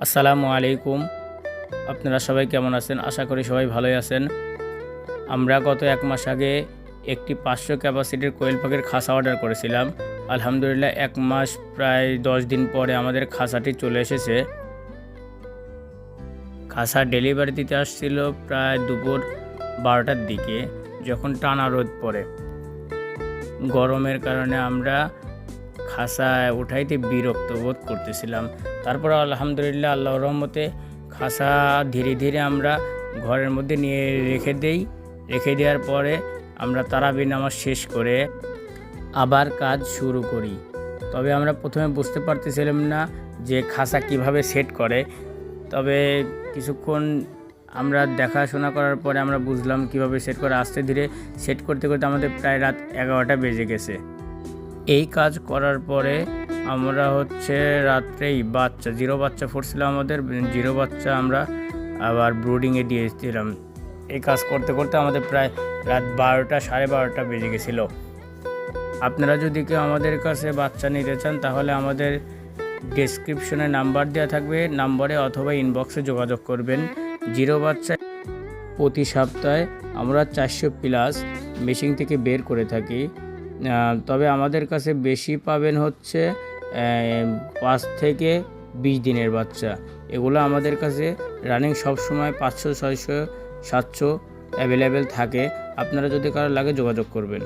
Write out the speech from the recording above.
আসসালামু আলাইকুম। আপনারা সবাই কেমন আছেন? আশা করি সবাই ভালোই আছেন। আমরা গত ১ মাস আগে একটি ৫০০ ক্যাপাসিটির কোয়েল পাখির খাঁচা অর্ডার করেছিলাম। আলহামদুলিল্লাহ ১ মাস প্রায় ১০ দিন পরে আমাদের খাঁচাটি চলে এসেছে। খাঁচা ডেলিভারি দিতে আসছিল প্রায় দুপুর ১২টার দিকে, যখন টানা রোদ পড়ে। গরমের কারণে আমরা খাঁচায় উঠাইতে বিরক্ত বোধ করতেছিলাম। তারপর আলহামদুলিল্লাহ আল্লাহর রহমতে খাঁচা ধীরে ধীরে আমরা ঘরের মধ্যে নিয়ে রেখে দেওয়ার পরে আমরা তারাবি নামাজ শেষ করে আবার কাজ শুরু করি। তবে আমরা প্রথমে বুঝতে পারতেছিলাম না যে খাঁচা কিভাবে সেট করে। তবে কিছুক্ষণ আমরা দেখাশোনা করার পরে আমরা বুঝলাম কিভাবে সেট করে। আস্তে ধীরে সেট করতে করতে আমাদের প্রায় রাত ১১টা বেজে গেছে। এই কাজ করার পরে আমরা রাত্রেই জিরো বাচ্চা ফুটছিল আমাদের। জিরো বাচ্চা আমরা আবার ব্রুডিংয়ে দিয়েছিলাম। এই কাজ করতে করতে আমাদের প্রায় রাত ১২টা, সাড়ে ১২টা বেজে গেছিলো। আপনারা যদি কেউ আমাদের কাছে বাচ্চা নিতে চান তাহলে আমাদের ডেসক্রিপশনে নাম্বার দেওয়া থাকবে, নাম্বারে অথবা ইনবক্সে যোগাযোগ করবেন। জিরো বাচ্চা প্রতি সপ্তাহে আমরা ৪০০+ মেশিন থেকে বের করে থাকি। তবে আমাদের কাছে বেশি পাবেন ৫ থেকে ২০ দিনের বাচ্চা। এগুলো আমাদের কাছে রানিং সবসময় ৫০০, ৬০০, ৭০০ অ্যাভেলেবেল থাকে। আপনারা যদি কারো লাগে যোগাযোগ করবেন।